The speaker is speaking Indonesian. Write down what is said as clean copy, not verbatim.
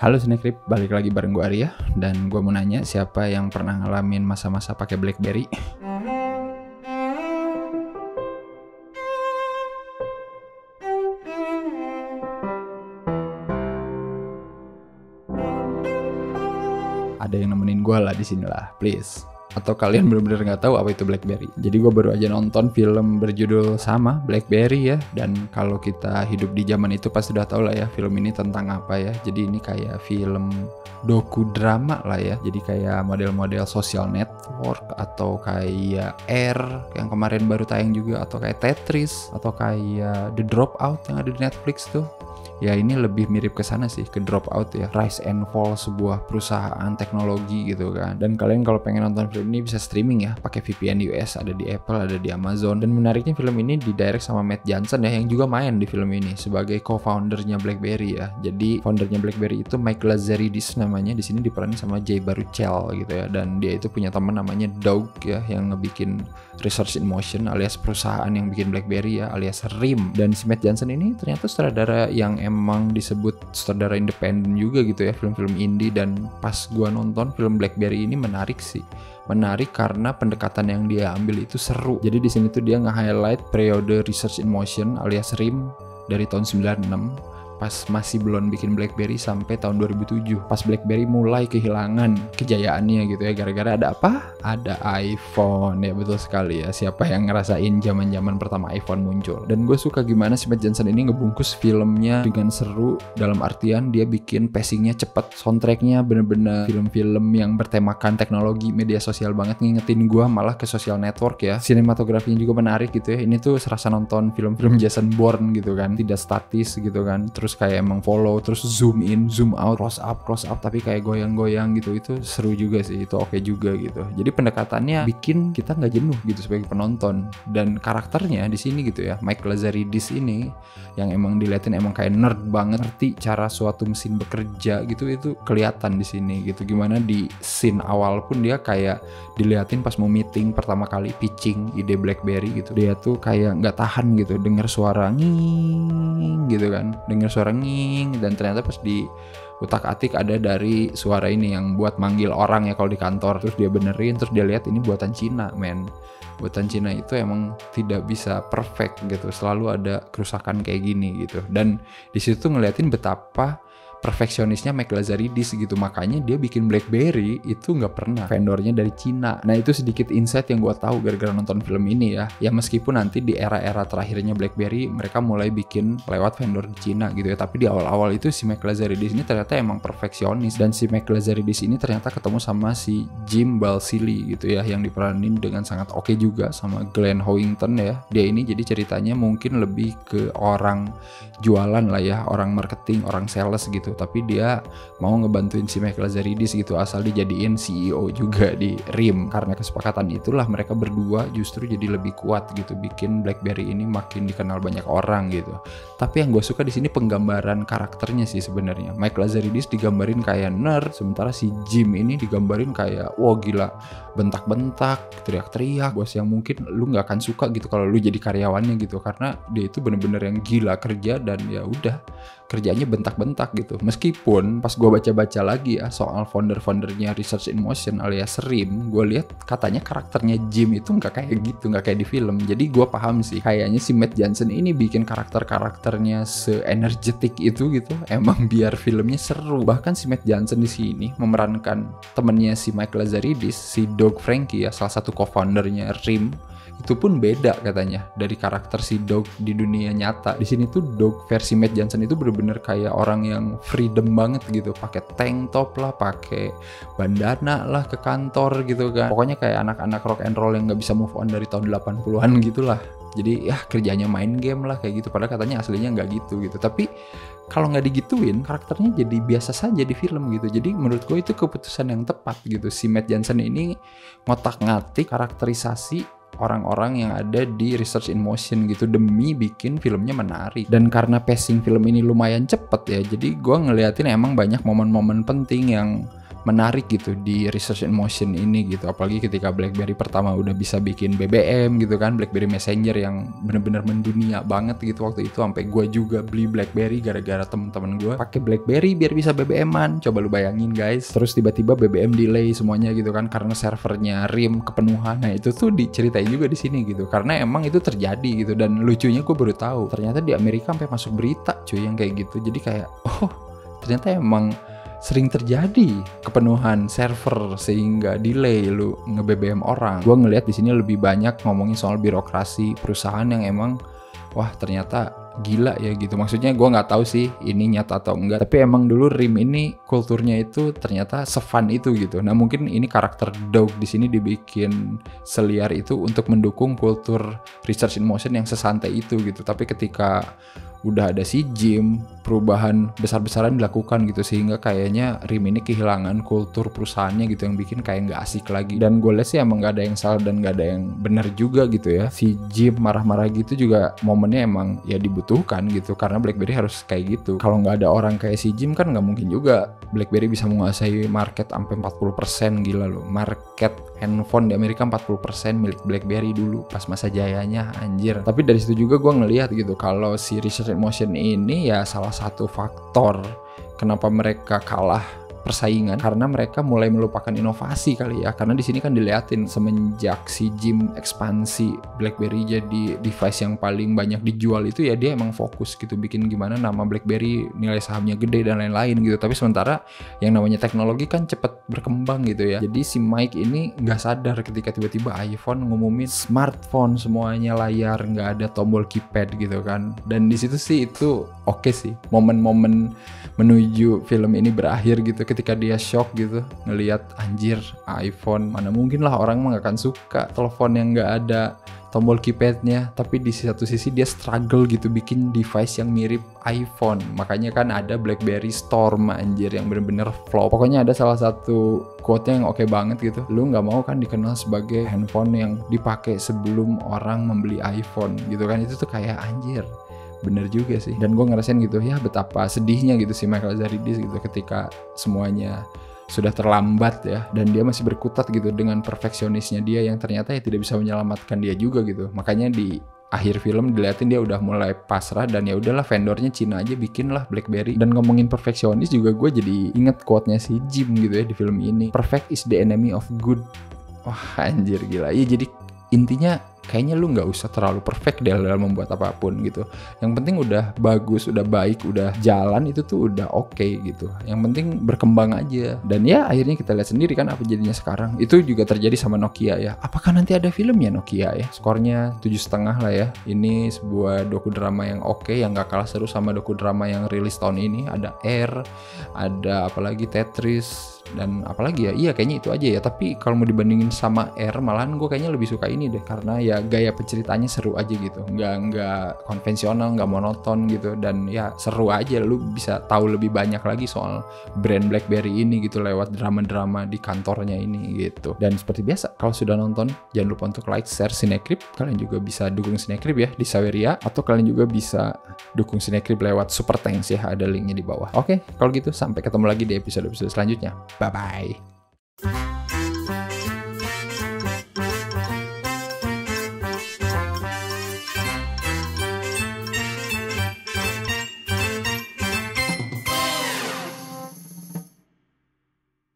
Halo Snakrip, balik lagi bareng gue Arya. Dan gue mau nanya, siapa yang pernah ngalamin masa-masa pakai BlackBerry? Ada yang nemenin gue lah di sini lah, please. Atau kalian bener-bener nggak tahu apa itu BlackBerry? Jadi gue baru aja nonton film berjudul sama BlackBerry ya. Dan kalau kita hidup di zaman itu pasti udah tahu lah ya film ini tentang apa ya. Jadi ini kayak film doku-drama lah ya. Jadi kayak model-model social network atau kayak Air yang kemarin baru tayang juga, atau kayak Tetris, atau kayak The Dropout yang ada di Netflix tuh. Ya ini lebih mirip ke sana sih, ke Dropout ya, rise and fall sebuah perusahaan teknologi gitu kan. Dan kalian kalau pengen nonton film ini bisa streaming ya, pakai VPN US, ada di Apple, ada di Amazon. Dan menariknya film ini didirect sama Matt Johnson ya, yang juga main di film ini sebagai co-foundernya BlackBerry ya. Jadi foundernya BlackBerry itu Mike Lazaridis namanya, di sini diperanin sama Jay Baruchel gitu ya. Dan dia itu punya teman namanya Doug ya, yang ngebikin Research in Motion alias perusahaan yang bikin BlackBerry ya, alias RIM. Dan si Matt Johnson ini ternyata sutradara yang emang disebut sutradara independen juga gitu ya, film-film indie. Dan pas gua nonton film BlackBerry ini menarik sih. Menarik karena pendekatan yang dia ambil itu seru. Jadi di sini tuh dia nge-highlight periode Research in Motion alias RIM dari tahun 96 pas masih belum bikin BlackBerry sampai tahun 2007 pas BlackBerry mulai kehilangan kejayaannya gitu ya, gara-gara ada apa? Ada iPhone ya, betul sekali ya. Siapa yang ngerasain zaman-zaman pertama iPhone muncul? Dan gue suka gimana si Matt Johnson ini ngebungkus filmnya dengan seru, dalam artian dia bikin pacingnya cepet, soundtracknya bener-bener film-film yang bertemakan teknologi media sosial banget, ngingetin gue malah ke social network ya. Sinematografinya juga menarik gitu ya, ini tuh serasa nonton film-film Jason Bourne gitu kan, tidak statis gitu kan, terus kayak emang follow, terus zoom in, zoom out, close up, tapi kayak goyang-goyang gitu. Itu seru juga sih, itu oke juga gitu. Jadi pendekatannya bikin kita nggak jenuh gitu sebagai penonton. Dan karakternya di sini gitu ya, Mike Lazaridis ini yang emang diliatin emang kayak nerd banget, ngerti cara suatu mesin bekerja gitu, itu kelihatan di sini gitu. Gimana di scene awal pun dia kayak diliatin pas mau meeting pertama kali pitching ide BlackBerry gitu, dia tuh kayak nggak tahan gitu dengar suara nging gitu kan, dengar suara nging, dan ternyata pas di utak-atik ada dari suara ini yang buat manggil orang ya kalau di kantor. Terus dia benerin, terus dia lihat ini buatan Cina, men. Buatan Cina itu emang tidak bisa perfect gitu, selalu ada kerusakan kayak gini gitu. Dan di situ ngeliatin betapa perfeksionisnya Mike Lazaridis gitu, makanya dia bikin BlackBerry itu nggak pernah vendornya dari Cina. Nah itu sedikit insight yang gue tahu gara-gara nonton film ini ya. Ya meskipun nanti di era-era terakhirnya BlackBerry mereka mulai bikin lewat vendor di Cina gitu ya, tapi di awal-awal itu si Mike Lazaridis ini ternyata emang perfeksionis. Dan si Mike Lazaridis ini ternyata ketemu sama si Jim Balsillie gitu ya, yang diperanin dengan sangat oke juga sama Glenn Hoyington ya. Dia ini jadi ceritanya mungkin lebih ke orang jualan lah ya, orang marketing, orang sales gitu, tapi dia mau ngebantuin si Mike Lazaridis gitu, asal dijadiin CEO juga di RIM. Karena kesepakatan itulah mereka berdua justru jadi lebih kuat gitu, bikin BlackBerry ini makin dikenal banyak orang gitu. Tapi yang gue suka di sini penggambaran karakternya sih sebenarnya. Mike Lazaridis digambarin kayak nerd, sementara si Jim ini digambarin kayak wah gila, bentak-bentak, teriak-teriak, bos yang mungkin lu nggak akan suka gitu kalau lu jadi karyawannya gitu, karena dia itu bener-bener yang gila kerja dan ya udah kerjanya bentak-bentak gitu. Meskipun pas gue baca-baca lagi ya soal founder-foundernya Research in Motion alias RIM, gue lihat katanya karakternya Jim itu nggak kayak gitu, nggak kayak di film. Jadi gue paham sih, kayaknya si Matt Johnson ini bikin karakternya se-energetik itu gitu, emang biar filmnya seru. Bahkan si Matt Johnson di sini memerankan temennya si Mike Lazaridis, si Doug Frankie ya, salah satu co-foundernya RIM. Itu pun beda katanya dari karakter si Doug di dunia nyata. Di sini tuh Doug versi Matt Johnson itu bener-bener kayak orang yang freedom banget gitu, pakai tank top lah, pakai bandana lah ke kantor gitu kan. Pokoknya kayak anak-anak rock and roll yang nggak bisa move on dari tahun 80-an gitulah. Jadi ya kerjanya main game lah kayak gitu, padahal katanya aslinya nggak gitu. Tapi kalau nggak digituin, karakternya jadi biasa saja di film gitu. Jadi menurut gue itu keputusan yang tepat gitu. Si Matt Johnson ini ngotak-ngatik karakterisasi orang-orang yang ada di Research in Motion gitu demi bikin filmnya menarik. Dan karena pacing film ini lumayan cepet ya, jadi gue ngeliatin emang banyak momen-momen penting yang menarik gitu di Research in Motion ini gitu. Apalagi ketika BlackBerry pertama udah bisa bikin BBM gitu kan, BlackBerry Messenger yang bener-bener mendunia banget gitu waktu itu. Sampai gue juga beli BlackBerry gara-gara temen-temen gue pakai BlackBerry biar bisa BBM-an. Coba lu bayangin guys. Terus tiba-tiba BBM delay semuanya gitu kan karena servernya RIM kepenuhan. Nah itu tuh diceritain juga di sini gitu. Karena emang itu terjadi gitu, dan lucunya gue baru tahu ternyata di Amerika sampai masuk berita cuy yang kayak gitu. Jadi kayak oh ternyata emang sering terjadi kepenuhan server sehingga delay lu nge-BBM orang. Gua ngelihat di sini lebih banyak ngomongin soal birokrasi perusahaan yang emang wah ternyata gila ya gitu. Maksudnya gua nggak tahu sih ini nyata atau enggak, tapi emang dulu RIM ini kulturnya itu ternyata se-fun itu gitu. Nah mungkin ini karakter Dog di sini dibikin seliar itu untuk mendukung kultur Research in Motion yang sesantai itu gitu. Tapi ketika udah ada si Jim, perubahan besar-besaran dilakukan gitu, sehingga kayaknya RIM ini kehilangan kultur perusahaannya gitu, yang bikin kayak nggak asik lagi. Dan gue lihat sih emang nggak ada yang salah dan nggak ada yang benar juga gitu ya. Si Jim marah-marah gitu juga momennya emang ya dibutuhkan gitu, karena BlackBerry harus kayak gitu. Kalau nggak ada orang kayak si Jim kan nggak mungkin juga BlackBerry bisa menguasai market sampai 40%. Gila loh, market handphone di Amerika 40% milik BlackBerry dulu pas masa jayanya, anjir. Tapi dari situ juga gue ngelihat gitu kalau si Research in Motion ini ya salah satu faktor kenapa mereka kalah persaingan, karena mereka mulai melupakan inovasi kali ya. Karena di sini kan diliatin semenjak si Jim ekspansi BlackBerry jadi device yang paling banyak dijual itu ya, dia emang fokus gitu bikin gimana nama BlackBerry nilai sahamnya gede dan lain-lain gitu. Tapi sementara yang namanya teknologi kan cepet berkembang gitu ya. Jadi si Mike ini nggak sadar ketika tiba-tiba iPhone ngumumin smartphone semuanya layar, nggak ada tombol keypad gitu kan. Dan di situ sih itu oke sih, momen-momen menuju film ini berakhir gitu, ketika dia shock gitu ngelihat anjir iPhone, mana mungkin lah orang mah gak akan suka telepon yang gak ada tombol keypadnya. Tapi di satu sisi dia struggle gitu bikin device yang mirip iPhone. Makanya kan ada BlackBerry Storm anjir yang bener-bener flop. Pokoknya ada salah satu quote-nya yang oke banget gitu, lu gak mau kan dikenal sebagai handphone yang dipakai sebelum orang membeli iPhone gitu kan. Itu tuh kayak anjir bener juga sih. Dan gue ngerasain gitu ya betapa sedihnya gitu si Michael Lazaridis gitu ketika semuanya sudah terlambat ya, dan dia masih berkutat gitu dengan perfeksionisnya dia yang ternyata ya tidak bisa menyelamatkan dia juga gitu. Makanya di akhir film diliatin dia udah mulai pasrah dan ya udahlah vendornya Cina aja bikin lah BlackBerry. Dan ngomongin perfeksionis juga gue jadi inget quote-nya si Jim gitu ya di film ini, perfect is the enemy of good. Wah anjir gila. Iya jadi intinya kayaknya lu nggak usah terlalu perfect deh dalam membuat apapun gitu. Yang penting udah bagus, udah baik, udah jalan, itu tuh udah oke gitu. Yang penting berkembang aja. Dan ya akhirnya kita lihat sendiri kan apa jadinya sekarang. Itu juga terjadi sama Nokia ya. Apakah nanti ada filmnya Nokia ya? Skornya 7,5 lah ya. Ini sebuah dokudrama yang oke, yang gak kalah seru sama dokudrama yang rilis tahun ini. Ada Air, ada apalagi Tetris, dan apalagi ya, iya kayaknya itu aja ya. Tapi kalau mau dibandingin sama Air, malahan gue kayaknya lebih suka ini deh, karena ya gaya penceritanya seru aja gitu, nggak konvensional, nggak monoton gitu, dan ya seru aja. Lu bisa tahu lebih banyak lagi soal brand BlackBerry ini gitu lewat drama-drama di kantornya ini gitu. Dan seperti biasa kalau sudah nonton jangan lupa untuk like, share Cinecrip. Kalian juga bisa dukung Cinecrip ya di Saweria, atau kalian juga bisa dukung Cinecrip lewat Super Thanks ya, ada linknya di bawah. Oke, kalau gitu sampai ketemu lagi di episode-episode selanjutnya. Bye bye.